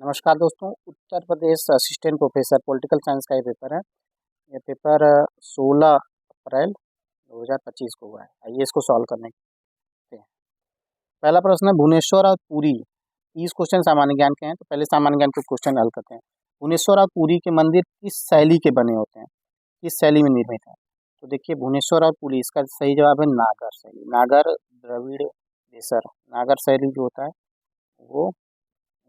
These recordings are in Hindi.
नमस्कार दोस्तों। Uttar Pradesh assistant professor political science का ये पेपर है। ये पेपर 16 अप्रैल 2025 को हुआ है। आइए इसको सॉल्व करने के हैं। पहला प्रश्न है भुवनेश्वर और पुरी। 30 क्वेश्चन सामान्य ज्ञान के हैं, तो पहले सामान्य ज्ञान के क्वेश्चन हल करते हैं। भुवनेश्वर और पुरी के मंदिर किस शैली के बने होते हैं, किस शैली में निर्मित है? तो देखिए भुवनेश्वर और पुरी, इसका सही जवाब है नागर शैली। नागर द्रविड़ देसर, नागर शैली जो होता है वो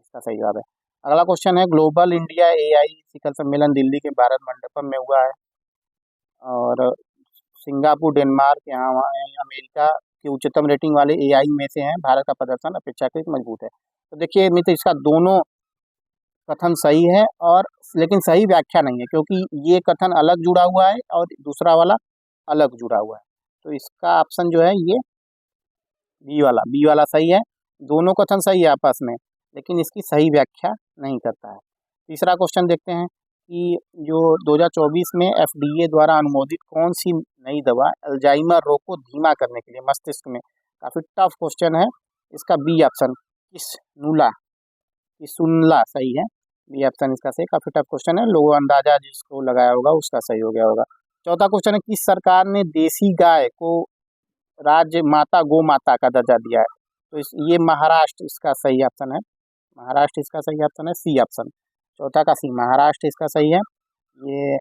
इसका सही जवाब है। अगला क्वेश्चन है ग्लोबल इंडिया एआई शिखर सम्मेलन दिल्ली के भारत मंडपम में हुआ है और सिंगापुर डेनमार्क यहाँ वहाँ अमेरिका के उच्चतम रेटिंग वाले एआई में से हैं। भारत का प्रदर्शन अपेक्षाकृत मजबूत है। तो देखिए मित्र, इसका दोनों कथन सही है और लेकिन सही व्याख्या नहीं है, क्योंकि ये कथन अलग जुड़ा हुआ है और दूसरा वाला अलग जुड़ा हुआ है। तो इसका ऑप्शन जो है ये बी वाला सही है। दोनों कथन सही है आपस में, लेकिन इसकी सही व्याख्या नहीं करता है। तीसरा क्वेश्चन देखते हैं कि जो 2024 में एफडीए द्वारा अनुमोदित कौन सी नई दवा अल्जाइमर रोग को धीमा करने के लिए मस्तिष्क में, काफ़ी टफ क्वेश्चन है। इसका बी ऑप्शन किसुनला सही है। बी ऑप्शन इसका सही। काफ़ी टफ क्वेश्चन है, लोगों अंदाजा जिसको लगाया होगा उसका सही हो गया होगा। चौथा क्वेश्चन है किस सरकार ने देसी गाय को राज्य माता गौ माता का दर्जा दिया है? तो ये महाराष्ट्र इसका सही ऑप्शन है। महाराष्ट्र इसका सही ऑप्शन है, सी ऑप्शन। चौथा का सी, महाराष्ट्र इसका सही है। ये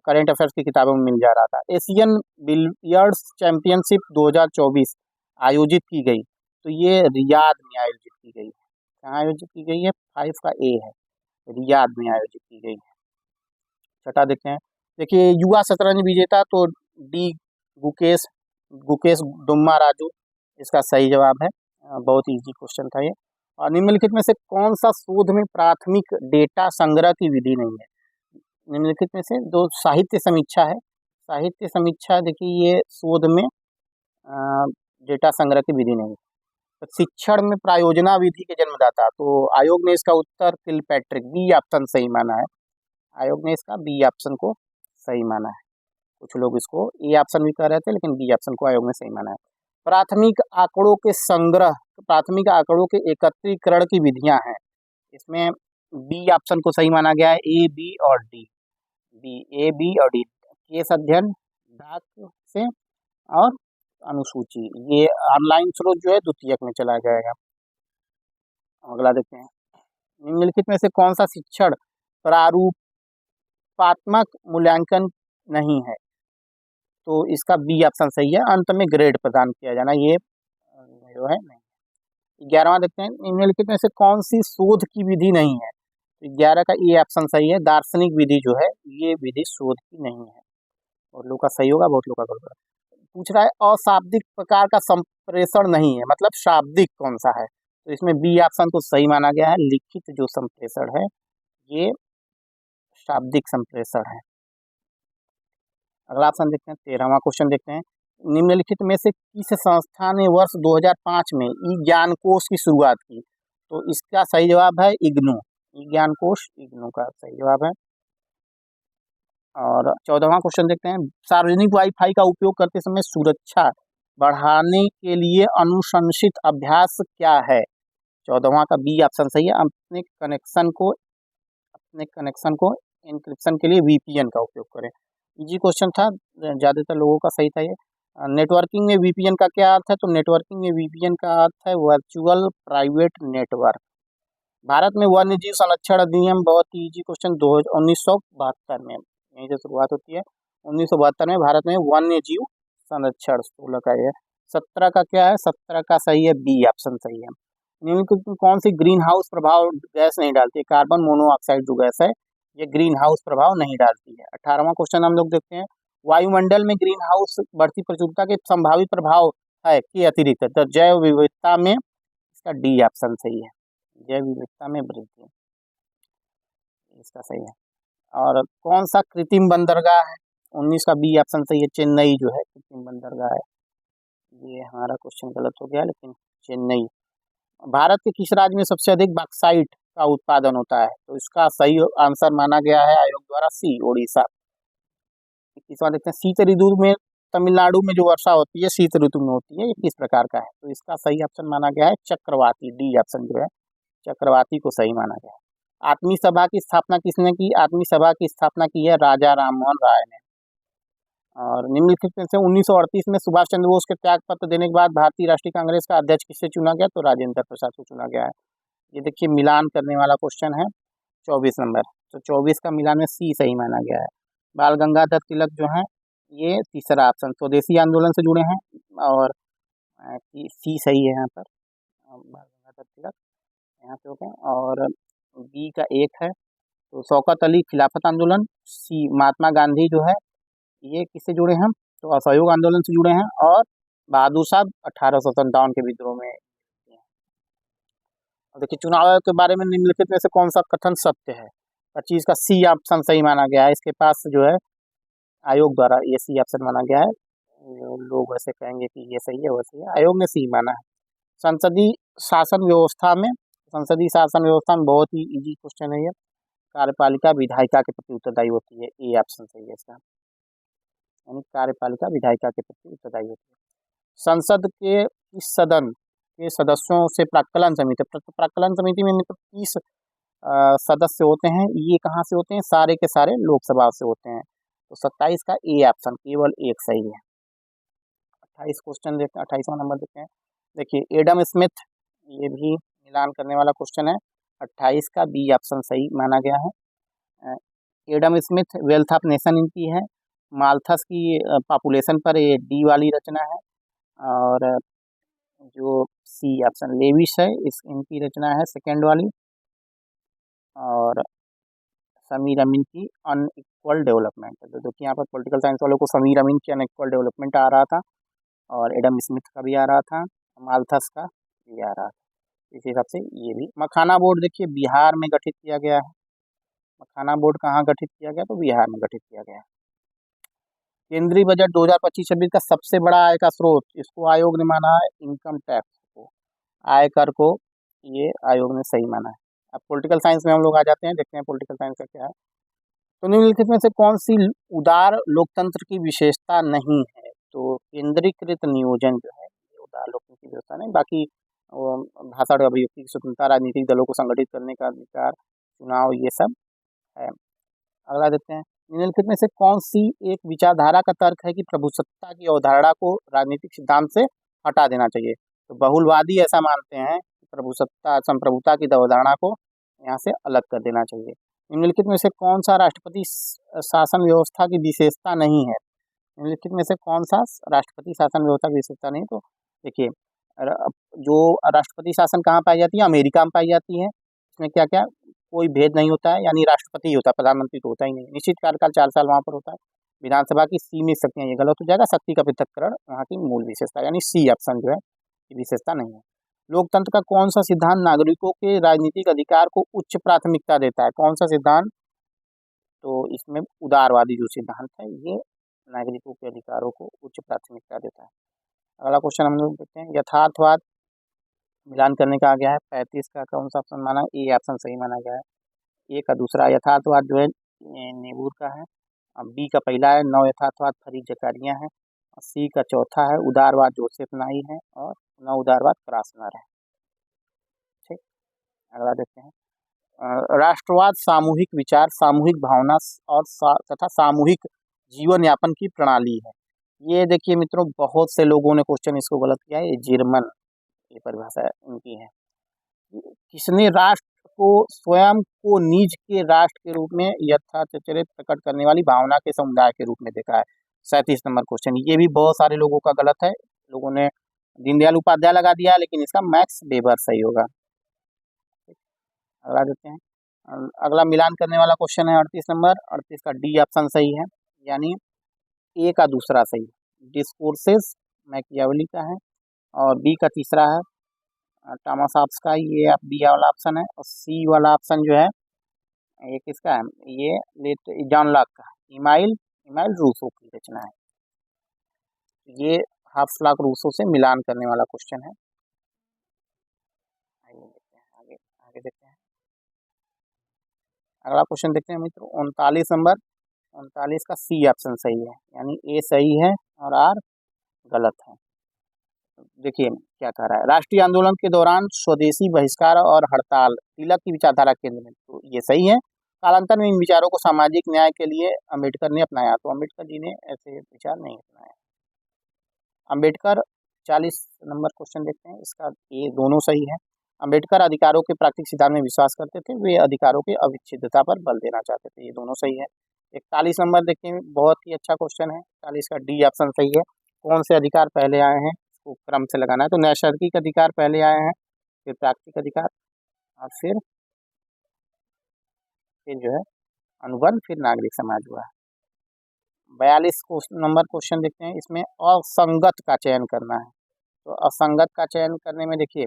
करेंट अफेयर्स की किताबों में मिल जा रहा था। एशियन बिलियर्ड्स चैंपियनशिप 2024 आयोजित की गई, तो ये रियाद में आयोजित की गई है। कहाँ आयोजित की गई है? 5 का ए है, रियाद में आयोजित की गई है। छठा देखते हैं। देखिए युवा शतरंज विजेता तो डी गुकेश गुकेश डुम्मा राजू इसका सही जवाब है। बहुत इजी क्वेश्चन था ये। और निम्नलिखित में से कौन सा शोध में प्राथमिक डेटा संग्रह की विधि नहीं है? निम्नलिखित में से दो साहित्य समीक्षा है। साहित्य समीक्षा देखिए ये शोध में डेटा संग्रह की विधि नहीं है। तो शिक्षण में प्रायोजना विधि के जन्मदाता, तो आयोग ने इसका उत्तर किलपैट्रिक बी ऑप्शन सही माना है। आयोग ने इसका बी ऑप्शन को सही माना है। कुछ लोग इसको ए ऑप्शन भी कह रहे थे, लेकिन बी ऑप्शन को आयोग ने सही माना है। प्राथमिक आंकड़ों के संग्रह, प्राथमिक आंकड़ों के एकत्रीकरण की विधियां हैं। इसमें बी ऑप्शन को सही माना गया है। ए बी और डी, ए बी और डी, केस अध्ययन, डाक से और अनुसूची, ये ऑनलाइन स्रोत जो है द्वितीयक में चला जाएगा। अगला देखते हैं। निम्नलिखित में से कौन सा शिक्षण प्रारूपात्मक मूल्यांकन नहीं है? तो इसका बी ऑप्शन सही है। अंत में ग्रेड प्रदान किया जाना, ये जो है नहीं। 11वां देखते हैं। निम्नलिखित में से कौन सी शोध की विधि नहीं है? तो 11 का ए ऑप्शन सही है। दार्शनिक विधि जो है ये विधि शोध की नहीं है। और लोग का सही होगा, बहुत लोग का गलत होगा। पूछ रहा है अशाब्दिक प्रकार का संप्रेषण नहीं है, मतलब शाब्दिक कौन सा है? तो इसमें बी ऑप्शन को सही माना गया है। लिखित जो संप्रेषण है ये शाब्दिक संप्रेषण है। अगला ऑप्शन देखते हैं। 13वां क्वेश्चन देखते हैं। निम्नलिखित में से किस संस्था ने वर्ष 2005 में ई ज्ञान कोश की शुरुआत की? तो इसका सही जवाब है इग्नू। ई ज्ञान कोश इग्नू का सही जवाब है। और 14वां क्वेश्चन देखते हैं। सार्वजनिक वाईफाई का उपयोग करते समय सुरक्षा बढ़ाने के लिए अनुशंसित अभ्यास क्या है? 14वां का बी ऑप्शन सही है। अपने कनेक्शन को एन्क्रिप्शन के लिए वीपीएन का उपयोग करें। इजी क्वेश्चन था, ज़्यादातर लोगों का सही था ये। नेटवर्किंग में वीपीएन का क्या अर्थ है? तो नेटवर्किंग में वीपीएन का अर्थ है वर्चुअल प्राइवेट नेटवर्क। भारत में वन्य जीव संरक्षण अधिनियम, बहुत ही इजी क्वेश्चन, 1972 में, यहीं से शुरुआत होती है। 1972 में भारत में वन्य जीव संरक्षण 16 का है। 17 का क्या है? 17 का सही है, बी ऑप्शन सही है। निम्नलिखित में कौन सी ग्रीन हाउस प्रभाव गैस नहीं डालती है? कार्बन मोनोऑक्साइड जो गैस है ये ग्रीन हाउस प्रभाव नहीं डालती है। 18वां क्वेश्चन हम लोग देखते हैं। वायुमंडल में ग्रीन हाउस बढ़ती प्रचुरता के संभावित प्रभाव है के अतिरिक्त, तो जैव विविधता में, इसका डी ऑप्शन सही है। जैव विविधता में वृद्धि, इसका सही है। और कौन सा कृत्रिम बंदरगाह है? 19 का बी ऑप्शन सही है। चेन्नई जो है कृत्रिम बंदरगाह है। ये हमारा क्वेश्चन गलत हो गया, लेकिन चेन्नई। भारत के किस राज्य में सबसे अधिक बॉक्साइट का उत्पादन होता है? तो इसका सही आंसर माना गया है आयोग द्वारा सी, ओडिशा। 21वां देखते हैं। शीत ऋतु में तमिलनाडु में जो वर्षा होती है शीत ऋतु में होती है, ये किस प्रकार का है? तो इसका सही ऑप्शन माना गया है चक्रवाती, डी ऑप्शन जो है चक्रवाती को सही माना गया है। आत्मीय सभा की स्थापना किसने की? आत्मीय सभा की स्थापना की है राजा राममोहन राय ने। और निम्नलिखित में से 1938 में सुभाष चंद्र बोस के त्याग पत्र देने के बाद भारतीय राष्ट्रीय कांग्रेस का अध्यक्ष किससे चुना गया? तो राजेंद्र प्रसाद को चुना गया है। ये देखिए मिलान करने वाला क्वेश्चन है 24 नंबर। तो 24 का मिलान में सी सही माना गया है। बाल गंगाधर तिलक जो है ये तीसरा ऑप्शन स्वदेशी आंदोलन से जुड़े हैं और सी सही है यहाँ पर। बाल गंगाधर तिलक यहाँ पे हो गए और बी का एक है तो शौकत अली खिलाफत आंदोलन। सी महात्मा गांधी जो है ये किससे जुड़े हैं? तो असहयोग आंदोलन से जुड़े हैं और बहादुर साहब 1857 के विद्रोह में। और देखिए चुनाव आयोग के बारे में निम्नलिखित में से कौन सा कथन सत्य है? 25 का सी ऑप्शन सही माना गया है। इसके पास जो है आयोग द्वारा ये सी ऑप्शन माना गया है। लोग ऐसे कहेंगे कि ये सही है वो सही है, आयोग ने सी माना है। संसदीय शासन व्यवस्था में बहुत ही इजी क्वेश्चन है ये। कार्यपालिका विधायिका के प्रति उत्तरदायी होती है, ए ऑप्शन सही है इसका। यानी कार्यपालिका विधायिका के प्रति उत्तरदायी होती है। संसद के इस सदन के सदस्यों से प्राक्कलन समिति, प्राक्कलन समिति में मतलब 30 सदस्य होते हैं। ये कहाँ से होते हैं? सारे के सारे लोकसभा से होते हैं। तो 27 का ए ऑप्शन केवल एक सही है। 28 क्वेश्चन देखते हैं, 28वां नंबर देखते हैं। देखिए एडम स्मिथ, ये भी मिलान करने वाला क्वेश्चन है। 28 का बी ऑप्शन सही माना गया है। Adam Smith wealth of nation इनकी है। माल्थस की पॉपुलेशन पर ये डी वाली रचना है। और जो सी ऑप्शन लेविश है इस इनकी रचना है सेकेंड वाली। और समीर अमीन की अनइक्वल डेवलपमेंट। तो देखिए यहाँ पर पॉलिटिकल साइंस वालों को समीर अमीन की अनइक्वल डेवलपमेंट आ रहा था और एडम स्मिथ का भी आ रहा था, माल्थस का भी आ रहा था। इस हिसाब से ये भी। मखाना बोर्ड देखिए बिहार में गठित किया गया है। मखाना बोर्ड कहाँ गठित किया गया? तो बिहार में गठित किया गया है। केंद्रीय बजट 2025-26 का सबसे बड़ा आय का स्रोत, इसको आयोग ने माना है इनकम टैक्स को, आयकर को ये आयोग ने सही माना है। अब पॉलिटिकल साइंस में हम लोग आ जाते हैं, देखते हैं पॉलिटिकल साइंस का क्या है। तो निम्नलिखित में से कौन सी उदार लोकतंत्र की विशेषता नहीं है? तो केंद्रीकृत नियोजन जो है ये उदार लोकतंत्र की विशेषता नहीं। बाकी भाषण अभिव्यक्ति की स्वतंत्रता, राजनीतिक दलों को संगठित करने का अधिकार, चुनाव, ये सब है। अगला देखते हैं निम्नलिखित में से कौन सी एक विचारधारा का तर्क है कि प्रभुसत्ता की अवधारणा को राजनीतिक सिद्धांत से हटा देना चाहिए? तो बहुलवादी ऐसा मानते हैं कि प्रभुसत्ता संप्रभुता की अवधारणा को यहाँ से अलग कर देना चाहिए। निम्नलिखित में से कौन सा राष्ट्रपति शासन व्यवस्था की विशेषता नहीं है? निम्नलिखित में से कौन सा राष्ट्रपति शासन व्यवस्था की विशेषता नहीं? तो देखिए जो राष्ट्रपति शासन कहाँ पाई जाती है? अमेरिका में पाई जाती है। इसमें क्या क्या कोई भेद नहीं होता है, यानी राष्ट्रपति ही होता है, प्रधानमंत्री तो होता ही नहीं। निश्चित कार्यकाल 4 साल वहाँ पर होता है। विधानसभा की सीमित शक्तियाँ, ये गलत हो जाएगा। शक्ति का पृथक्करण वहाँ की मूल विशेषता, यानी सी ऑप्शन जो है विशेषता नहीं है। लोकतंत्र का कौन सा सिद्धांत नागरिकों के राजनीतिक अधिकार को उच्च प्राथमिकता देता है? कौन सा सिद्धांत? तो इसमें उदारवादी जो सिद्धांत है ये नागरिकों के अधिकारों को उच्च प्राथमिकता देता है। अगला क्वेश्चन हम लोग देखते हैं यथार्थवाद, मिलान करने का आ गया है। 35 का कौन सा ऑप्शन माना? ए ऑप्शन सही माना गया है। ए का दूसरा यथार्थवाद जो है नेबूर का है। बी का पहला है नव यथार्थवाद फरीद जकारिया है। सी का चौथा है उदारवाद जोसेफ नाई है। और नव उदारवाद क्रासनर है। ठीक, अगला देखते हैं राष्ट्रवाद सामूहिक विचार, सामूहिक भावना और तथा सामूहिक जीवन यापन की प्रणाली है। ये देखिए मित्रों बहुत से लोगों ने क्वेश्चन इसको गलत किया है। ये जर्मन ये परिभाषा इनकी है। किसने राष्ट्र को स्वयं को निज के राष्ट्र के रूप में यथाचरित प्रकट करने वाली भावना के समुदाय के रूप में देखा है? 37 नंबर क्वेश्चन। ये भी बहुत सारे लोगों का गलत है। लोगों ने दीनदयाल उपाध्याय लगा दिया, लेकिन इसका मैक्स वेबर सही होगा। अगला देखते हैं अगला मिलान करने वाला क्वेश्चन है 38 नंबर। 38 का डी ऑप्शन सही है, यानी ए का दूसरा सही। डिस्कोर्सेस मैकियावेली का है। और बी का तीसरा है थॉमस हॉब्स का, ये बी वाला ऑप्शन है। और सी वाला ऑप्शन जो है ये किसका है? ये जॉन लॉक का है। इमाइल इमाइल रूसो की रचना है। ये हाफ लॉक रूसो से मिलान करने वाला क्वेश्चन है। आइए देखते हैं आगे आगे देखते हैं। अगला क्वेश्चन देखते हैं मित्रों 39 नंबर। 39 का सी ऑप्शन सही है, यानी ए सही है और आर गलत है। देखिए क्या कह रहा है, राष्ट्रीय आंदोलन के दौरान स्वदेशी बहिष्कार और हड़ताल तिलक की विचारधारा केंद्र में, तो ये सही है। कालांतर में इन विचारों को सामाजिक न्याय के लिए अम्बेडकर ने अपनाया, तो अम्बेडकर जी ने ऐसे विचार नहीं अपनाया। अम्बेडकर 40 नंबर क्वेश्चन देखते हैं, इसका ये दोनों सही है। अम्बेडकर अधिकारों के प्राकृतिक सिद्धांत में विश्वास करते थे, वे अधिकारों की अविच्छिन्नता पर बल देना चाहते थे, ये दोनों सही है। 41 नंबर देखते हैं, बहुत ही अच्छा क्वेश्चन है, 40 का डी ऑप्शन सही है। कौन से अधिकार पहले आए हैं, इसको क्रम से लगाना है, तो नैसर्गिक अधिकार पहले आए हैं, फिर प्राकृतिक अधिकार, और फिर जो है अनुबंध, फिर नागरिक समाज हुआ है। 42 नंबर क्वेश्चन देखते हैं, इसमें असंगत का चयन करना है। तो असंगत का चयन करने में देखिए,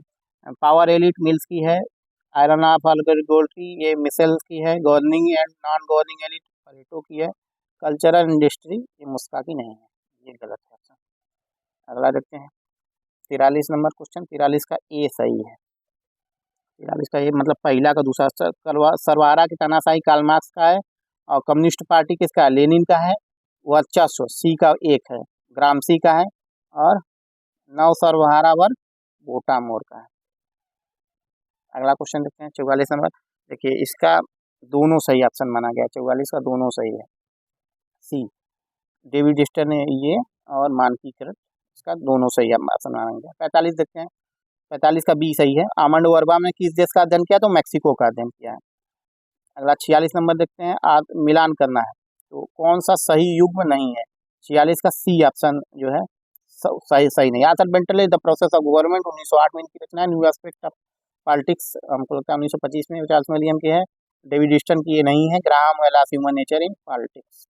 पावर एलिट मिल्स की है, आयरन ऑफ अलगर गोल्ड की ये मिसेल्स की है, governing and non governing elite Plato की है, कल्चरल इंडस्ट्री ये मुस्का की नहीं है, ये गलत है ऑप्शन। अगला देखते हैं 43 नंबर क्वेश्चन, 43 का ए सही है। 43 का ए मतलब पहला का दूसरा, सरवारा की तानाशाही कार्ल मार्क्स का है, और कम्युनिस्ट पार्टी किसका है, लेनिन का है। वर्चस्व सी का एक है, ग्रामसी का है, और नव सर्वहारा वर्ग वोटा मोर का है। अगला क्वेश्चन देखते हैं 44 नंबर, देखिए इसका दोनों सही ऑप्शन माना गया, 44 का दोनों सही है, सी डेविड डिस्टर ने ये और मानकीकृत, इसका दोनों सही ऑप्शन माना गया। 45 देखते हैं, 45 का बी सही है। आमंड वर्बा ने किस देश का अध्ययन किया, तो मैक्सिको का अध्ययन किया है। अगला 46 नंबर देखते हैं, मिलान करना है, तो कौन सा सही युग्म नहीं है, 46 का सी ऑप्शन जो है सही सही नहीं। Arthur Bentley the process of government 1908 में इनकी रचना है। न्यू एस्पेक्ट ऑफ पॉलिटिक्स हमको लगता है 1925 में चार्ल्स विलियम की है। डेविड ईस्टन की ये नहीं है। Graham Wallas human nature in politics.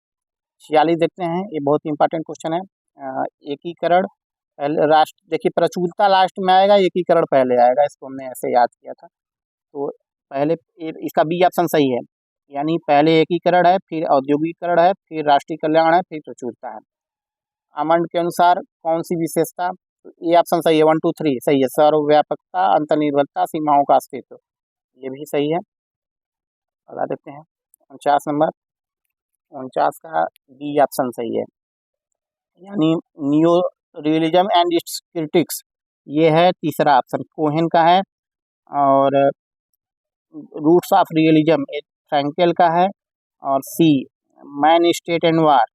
46 देखते हैं, ये बहुत इंपॉर्टेंट क्वेश्चन है। एकीकरण पहले, राष्ट्र देखिए प्रचुरता लास्ट में आएगा, एकीकरण पहले आएगा, इसको हमने ऐसे याद किया था। तो पहले इसका बी ऑप्शन सही है, यानी पहले एकीकरण है, फिर औद्योगिकरण है, फिर राष्ट्रीय कल्याण है, फिर प्रचुरता है। आमंड के अनुसार कौन सी विशेषता, तो ये ऑप्शन सही है, 1 2 3 सही है। सर्वव्यापकता, अंतर्निर्भरता, सीमाओं का अस्तित्व, ये भी सही है। अगला देखते हैं 49 नंबर, 49 का डी ऑप्शन सही है, यानी neo realism and it's critics, ये है तीसरा ऑप्शन कोहेन का है। और रूट्स ऑफ रियलिज्म फ्रैंकेल का है। और सी मैन स्टेट एंड वार,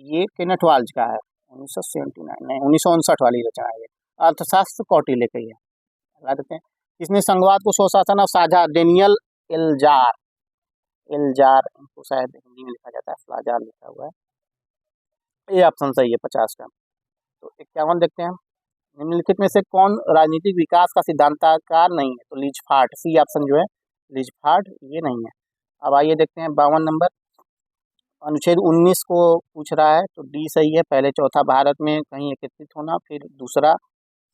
ये केनेथ वाल्ज का है, 1979 नहीं 1959 वाली रचना है ये। अर्थशास्त्र कौटिल्य का ही है। अगला देखते हैं, किसने संघवाद को स्वशासन और साझा, डेनियल एल्जार, एल्जार इनको शायद हिंदी में लिखा जाता है, फ्लाजार लिखा हुआ है, ये ऑप्शन सही है 50 का। तो 51 देखते हैं, निम्नलिखित में से कौन राजनीतिक विकास का सिद्धांतकार नहीं है, तो लीचफार्ट, सी ऑप्शन जो है लीचफार्ट, ये नहीं है। अब आइए देखते हैं 52 नंबर, अनुच्छेद 19 को पूछ रहा है, तो डी सही है। पहले चौथा भारत में कहीं एकत्रित होना, फिर दूसरा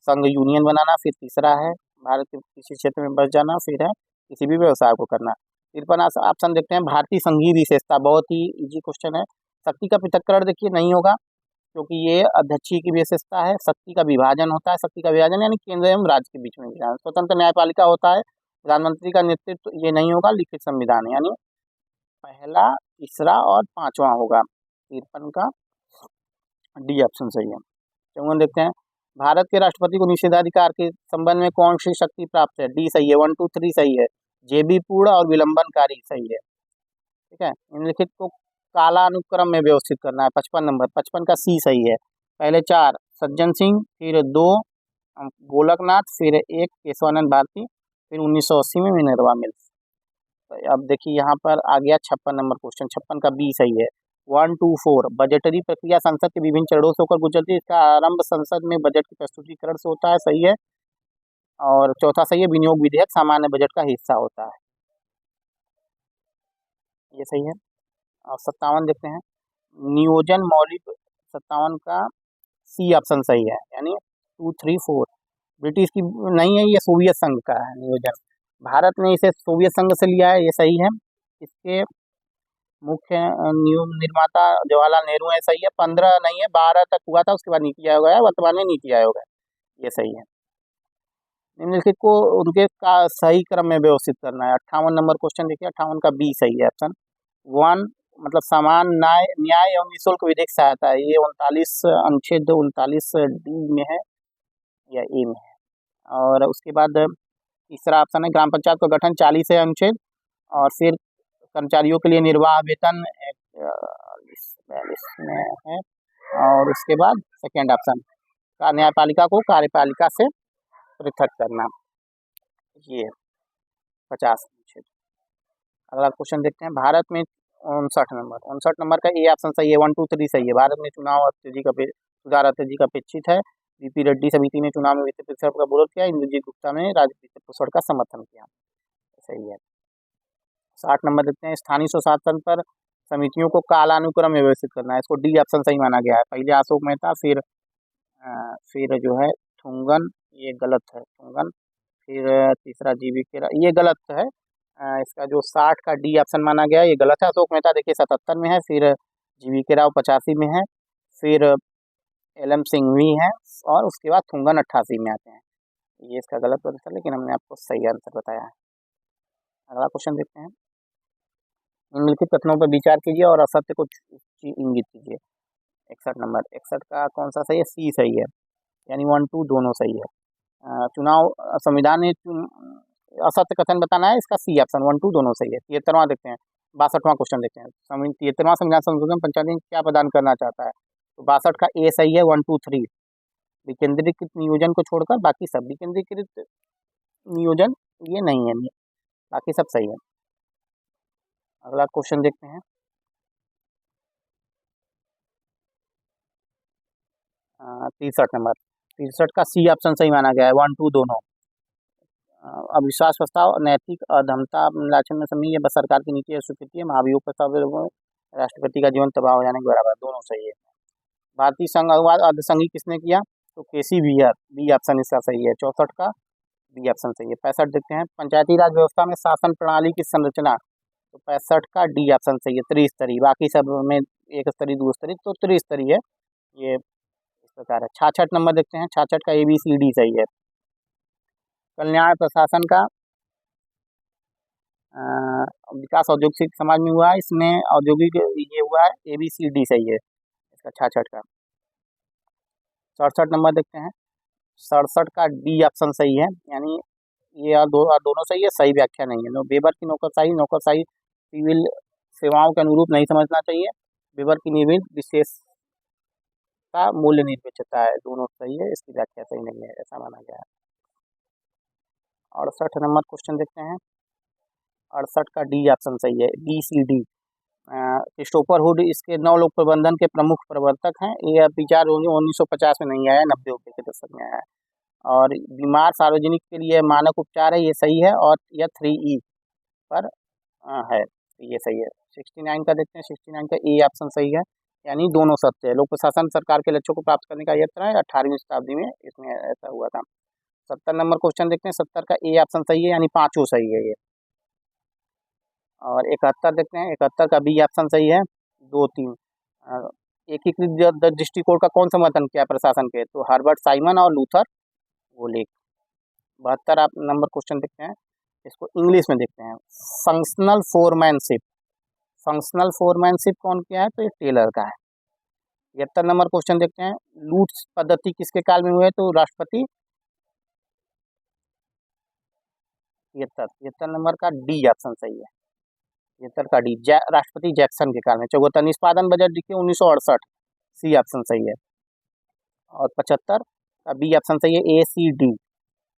संघ यूनियन बनाना, फिर तीसरा है भारत के किसी क्षेत्र में बस जाना, फिर है किसी भी व्यवसाय को करना। 53 ऑप्शन देखते हैं, भारतीय संघीय विशेषता, बहुत ही इजी क्वेश्चन है। शक्ति का पृथक्करण देखिए नहीं होगा, क्योंकि ये अध्यक्षीय की विशेषता है। शक्ति का विभाजन होता है, शक्ति का विभाजन यानी केंद्र एवं राज्य के बीच में विभाजन। स्वतंत्र न्यायपालिका होता है, प्रधानमंत्री का नेतृत्व ये नहीं होगा, लिखित संविधान यानी पहला, तीसरा और पांचवा होगा। 53 का डी ऑप्शन सही है। 54 देखते हैं, भारत के राष्ट्रपति को निषेधाधिकार के संबंध में कौन सी शक्ति प्राप्त है, डी सही है, 1 2 3 सही है। जेबी पूर्ण और विलंबनकारी सही है, ठीक है। निम्नलिखित को कालानुक्रम में व्यवस्थित करना है। 55 नंबर, 55 का सी सही है। पहले 4 सज्जन सिंह, फिर 2 गोलकनाथ, फिर 1 केशवानंद भारती, फिर 1980 में मिनरवा मिल्स। तो अब देखिए यहाँ पर आ गया 56 नंबर क्वेश्चन, 56 का बी सही है। 1 2 4 बजटरी प्रक्रिया संसद के विभिन्न चरणों से होकर गुजरती है। इसका आरंभ संसद में बजट के प्रस्तुतिकरण से होता है, सही है। और चौथा सही है, विनियोग विधेयक सामान्य बजट का हिस्सा होता है, ये सही है। और 57 देखते हैं, नियोजन मौलिक, 57 का सी ऑप्शन सही है, यानी 2 3 4 ब्रिटिश की नहीं है, ये सोवियत संघ का है नियोजन। भारत ने इसे सोवियत संघ से लिया है, ये सही है। इसके मुख्य निर्माता जवाहरलाल नेहरू है, सही है। 15 नहीं है, 12 तक हुआ था, उसके बाद नीति आयोग आया, वर्तमान में नीति आयोग है, ये सही है। निम्नलिखित को उनके का सही क्रम में व्यवस्थित करना है। 58 नंबर क्वेश्चन देखिए, 58 का बी सही है ऑप्शन। 1 मतलब समान न्याय न्याय एवं निःशुल्क विधिक सहायता है, ये 39 अनुच्छेद 39D में है या ए में है। और उसके बाद तीसरा ऑप्शन है ग्राम पंचायत का गठन 40 है अनुच्छेद। और फिर कर्मचारियों के लिए निर्वाह वेतन 42 में है। और उसके बाद सेकेंड ऑप्शन का न्यायपालिका को कार्यपालिका से पृथक करना, ये 50 अनुच्छेद। अगला क्वेश्चन देखते हैं, भारत में 59 नंबर का ए ऑप्शन सही है, 1 2 3 सही है। भारत में चुनाव सुधार अत्यधिक अपेक्षित है। बीपी रेड्डी समिति ने चुनाव में वित्त परिषद का विरोध किया। इंद्रजीत गुप्ता ने राजनीतिक पोषण का समर्थन किया, सही है। 60 नंबर देखते हैं, स्थानीय स्वशासन पर समितियों को कालानुक्रम में व्यवस्थित करना है, इसको डी ऑप्शन सही माना गया है। पहले अशोक मेहता, फिर जो है थुंगन, ये गलत है थुंगन, फिर तीसरा जीवी खेरा, ये गलत है। इसका जो 60 का डी ऑप्शन माना गया है ये गलत है। अशोक मेहता देखिए 77 में है, फिर जीवी के राव 85 में है, फिर एल.एम. सिंघवी है, और उसके बाद थुंगन 88 में आते हैं। ये इसका गलत उत्तर था, लेकिन हमने आपको सही आंसर बताया है। अगला क्वेश्चन देखते हैं, निम्नलिखित कथनों पर विचार कीजिए और असत्य को इंगित कीजिए। 61 नंबर, 61 का कौन सा सही है? सी सही है, यानी 1 2 दोनों सही है। चुनाव संविधान ने असत्य कथन बताना है, इसका सी ऑप्शन 1 2 दोनों सही है। 73वां देखते हैं, 62वां क्वेश्चन देखते हैं, 73वां संविधान संशोधन पंचायत क्या प्रदान करना चाहता है? तो 62 का ए सही है, 1 2 3। विकेंद्रीकृत नियोजन को छोड़कर बाकी सब, विकेंद्रीकृत नियोजन ये नहीं है, बाकी सब सही है। अगला क्वेश्चन देखते हैं, 63 नंबर, 63 का सी ऑप्शन सही माना गया है, 1 2 दोनों। अविश्वास प्रस्ताव नैतिक अधमता निर्वाचन में समझिए, बस सरकार की नीति स्वीकृति है, महाभियोग प्रस्ताव राष्ट्रपति का जीवन तबाह हो जाने के बराबर, दोनों सही है। भारतीय संघ अनुवाद अर्धसंघी किसने किया? तो केसी बिहार, बी ऑप्शन इसका सही है। 64 का बी ऑप्शन सही है। 65 देखते हैं, पंचायती राज व्यवस्था में शासन प्रणाली की संरचना, तो 65 का डी ऑप्शन सही है, त्रिस्तरीय। बाकी सब में एक स्तरीय, दो स्तरीय, तो त्रिस्तरीय है, ये इस प्रकार है। 66 नंबर देखते हैं, 66 का ABCD सही है। कल्याण प्रशासन का विकास औद्योगिक समाज में हुआ है, इसमें औद्योगिक ये हुआ है, ABCD सही है इसका 66 का। 67 नंबर देखते हैं, 67 का डी ऑप्शन सही है, यानी ये दोनों सही है, सही व्याख्या नहीं है। वेबर की नौकरशाही सिविल सेवाओं के अनुरूप नहीं समझना चाहिए। वेबर की निर्मित विशेषता मूल्य निरपेक्षता है, दोनों सही है, इसकी व्याख्या सही नहीं है, ऐसा माना गया है। 68 नंबर क्वेश्चन देखते हैं, 68 का डी ऑप्शन सही है, BCD। क्रिस्टोफर हुड इसके नवलोक प्रबंधन के प्रमुख प्रवर्तक हैं। ये विचार 1950 में नहीं आया, 90 के दशक में आया है। और बीमार सार्वजनिक के लिए मानक उपचार है, ये सही है, और यह 3E पर है, ये सही है। 69 का देखते हैं, 69 का ए ऑप्शन सही है, यानी दोनों सत्य है। लोक प्रशासन सरकार के लक्ष्यों को प्राप्त करने का यत्न है, 18वीं शताब्दी में इसमें ऐसा हुआ था। 70 नंबर क्वेश्चन देखते हैं, 70 का ए ऑप्शन सही है, यानी पाँचों सही है ये। और 71 देखते हैं, 71 का बी ऑप्शन सही है, 2 3। एकीकृत दृष्टिकोण का कौन समर्थन किया प्रशासन के? तो हर्बर्ट साइमन और लूथर वोलेक। 72 आप नंबर क्वेश्चन देखते हैं, इसको इंग्लिश में देखते हैं, फंक्शनल फोरमैनशिप। फंक्शनल फोरमैनशिप कौन किया है? तो ये टेलर का है। 73 नंबर क्वेश्चन देखते हैं, लूट पद्धति किसके काल में हुए? तो राष्ट्रपति 73 नंबर का डी ऑप्शन सही है, 73 का डी, राष्ट्रपति जैक्सन के काल में। 74 निष्पादन बजट देखिए 1968, सी ऑप्शन सही है। और 75 का बी ऑप्शन सही है, ACD।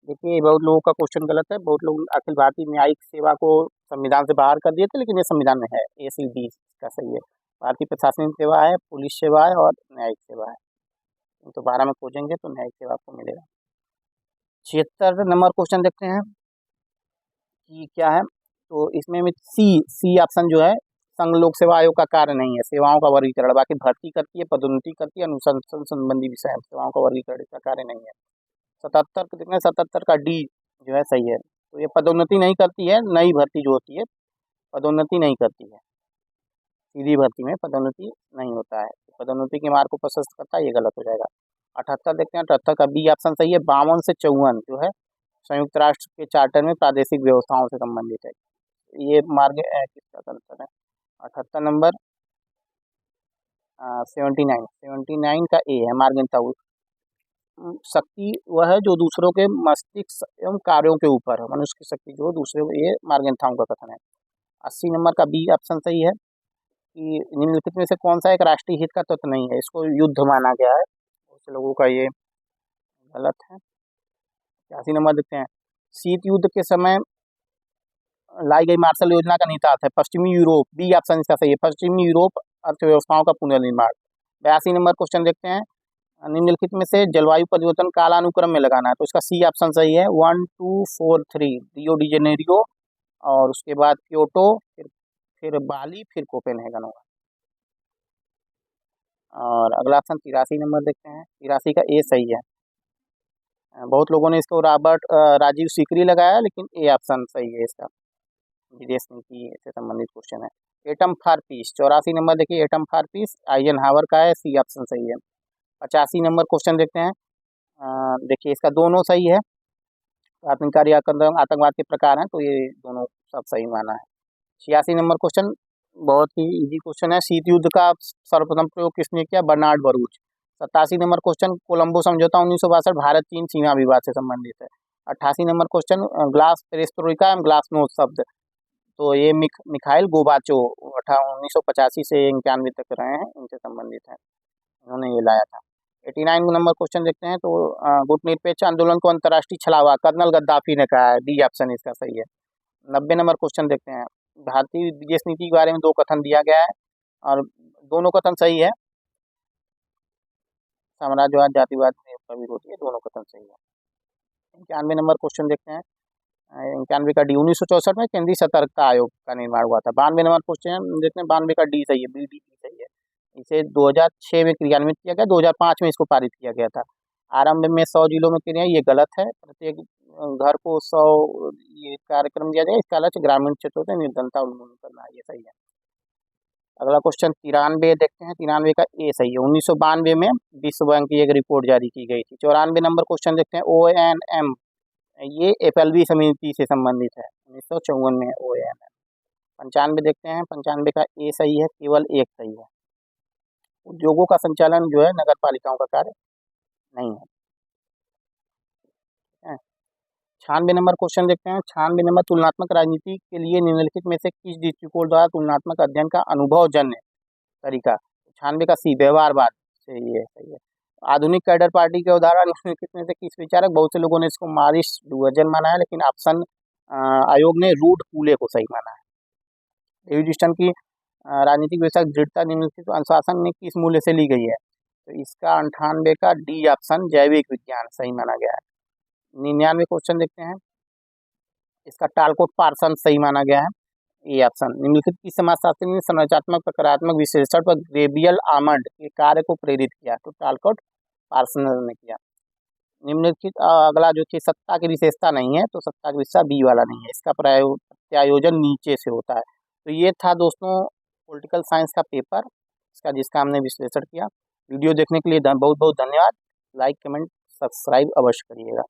देखिए बहुत लोगों का क्वेश्चन गलत है, बहुत लोग अखिल भारतीय न्यायिक सेवा को संविधान से बाहर कर दिए थे, लेकिन ये संविधान में है, ACD का सही है। भारतीय प्रशासनिक सेवा है, पुलिस सेवा है, और न्यायिक सेवा है। तो 12 में खोजेंगे तो न्यायिक सेवा आपको मिलेगा। 76 नंबर क्वेश्चन देखते हैं कि क्या है, तो इसमें सी ऑप्शन जो है, संघ लोक सेवा आयोग का कार्य नहीं है सेवाओं का वर्गीकरण, बाकी भर्ती करती है, पदोन्नति करती है, अनुशंसन संबंधी विषय, सेवाओं का वर्गीकरण का कार्य नहीं है। 77 को देखना है, 77 का डी जो है सही है, तो ये पदोन्नति नहीं करती है, नई भर्ती जो होती है पदोन्नति नहीं करती है, सीधी भर्ती में पदोन्नति नहीं होता है, पदोन्नति के मार्ग को प्रशस्त करता है, ये गलत हो जाएगा। 78 देखते हैं, 78 का बी ऑप्शन सही है, 52 से 54 जो है संयुक्त राष्ट्र के चार्टर में प्रादेशिक व्यवस्थाओं से संबंधित है, ये मार्ग किसका गलत है? 78 नंबर 79 का ए है मार्गेंथाउ। शक्ति वह है जो दूसरों के मस्तिष्क एवं कार्यों के ऊपर है, मनुष्य की शक्ति जो दूसरे, ये मार्गेंथाउ का कथन है। 80 नंबर का बी ऑप्शन सही है कि निम्नलिखित में से कौन सा एक राष्ट्रीय हित का तत्व नहीं है, इसको युद्ध माना गया है, बहुत से लोगों का ये गलत है। 80 नंबर देखते हैं, शीत युद्ध के समय लाई गई मार्शल योजना का निहितार्थ है पश्चिमी यूरोप, बी ऑप्शन इसका सही है, पश्चिमी यूरोप अर्थव्यवस्थाओं का पुनर्निर्माण। 82 नंबर क्वेश्चन देखते हैं, निम्नलिखित में से जलवायु परिवर्तन कालानुक्रम में लगाना है, तो इसका सी ऑप्शन सही है, 1 2 4 3, रियो डी जेनेरियो, और उसके बाद क्योटो, फिर बाली, फिर कोपेनहेगन होगा। और अगला ऑप्शन 83 नंबर देखते हैं, 83 का ए सही है। बहुत लोगों ने इसको राजीव सीकरी लगाया, लेकिन ए ऑप्शन सही है इसका, विदेश नीति से संबंधित क्वेश्चन है। एटम फॉर पीस, 84 नंबर देखिए, एटम फॉर पीस आइजनहावर का है, सी ऑप्शन सही है। 85 नंबर क्वेश्चन देखते हैं, देखिए इसका दोनों सही है, आतंककारी आतंकवाद के प्रकार हैं, तो ये दोनों सब सही माना है। 86 नंबर क्वेश्चन बहुत ही इजी क्वेश्चन है, शीत युद्ध का सर्वप्रथम प्रयोग किसने किया, Bernard Bharuch. 87 number question, Colombo समझौता 1962 भारत चीन सीमा विवाद से संबंधित है। 88 नंबर क्वेश्चन, ग्लास पेरेस्ट्रोइका एवं ग्लासनोस्ट शब्द, तो ये मिखाइल गोबाचो 1985 से 91 तक रहे हैं, इनसे संबंधित है, उन्होंने ये लाया था। 89 नंबर क्वेश्चन देखते हैं, तो गुटनिरपेक्ष आंदोलन को अंतर्राष्ट्रीय छलावा कर्नल गद्दाफी ने कहा है, डी ऑप्शन इसका सही है। 90 नंबर क्वेश्चन देखते हैं, भारतीय विदेश नीति के बारे में दो कथन दिया गया है, और दोनों कथन सही है, साम्राज्यवाद जातिवाद का विरोधी है, दोनों कथन सही है। 91 नंबर क्वेश्चन देखते हैं, 91 का डी, 1964 में केंद्रीय सतर्कता आयोग का निर्माण हुआ था। 92 नंबर क्वेश्चन देखते हैं, 92 का डी सही है, बी डी सही है, इसे 2006 में क्रियान्वित किया गया, 2005 में इसको पारित किया गया था। आरंभ में 100 जिलों में क्रिया, ये गलत है, प्रत्येक घर को 100 ये कार्यक्रम दिया जाए, इसका लक्ष्य ग्रामीण क्षेत्रों से निर्धनता उन्मूलन करना है, ये सही है। अगला क्वेश्चन 93 देखते हैं, 93 का ए सही है, 1992 में विश्व बैंक की एक रिपोर्ट जारी की गई थी। 94 नंबर क्वेश्चन देखते हैं, ONM, ये FLV समिति से संबंधित है, 1954 में ONM। 95 देखते हैं, 95 का ए सही है, केवल एक सही है, उद्योगों का संचालन जो है नगर पालिकाओं का कार्य नहीं है। 96 नंबर क्वेश्चन देखते हैं, 96 नंबर, तुलनात्मक राजनीति के लिए निम्नलिखित में से किस दृष्टिकोण द्वारा तुलनात्मक अध्ययन का अनुभवजन्य तरीका, 96 का सी, व्यवहारवाद से, ये सही है। आधुनिक कैडर पार्टी के उदाहरण निम्नलिखित में से किस विचारक, बहुत से लोगों ने इसको मॉरिस डुवर्जन माना है, लेकिन ऑप्शन आयोग ने रूड कूले को सही माना है। डेविड ह्यूस्टन की राजनीतिक व्यवस्था दृढ़ता निम्नलिखित अनुशासन में किस मूल्य से ली गई है, तो इसका 98 का डी ऑप्शन जैविक विज्ञान सही माना गया है। 99 क्वेश्चन देखते हैं, इसका टालकोट पार्सन सही माना गया है, ए ऑप्शन। निम्नलिखित किस समाजशास्त्री ने संरचनात्मक प्रकारात्मक विश्लेषण पर ग्रेबियल आमंड के कार्य को प्रेरित किया, तो टालकोट पार्सन ने किया। निम्नलिखित अगला जो कि सत्ता की विशेषता नहीं है, तो सत्ता की विशेषता बी वाला नहीं है, इसका प्रत्यायोजन नीचे से होता है। तो ये था दोस्तों पॉलिटिकल साइंस का पेपर, इसका जिसका हमने विश्लेषण किया। वीडियो देखने के लिए बहुत बहुत धन्यवाद। लाइक कमेंट सब्सक्राइब अवश्य करिएगा।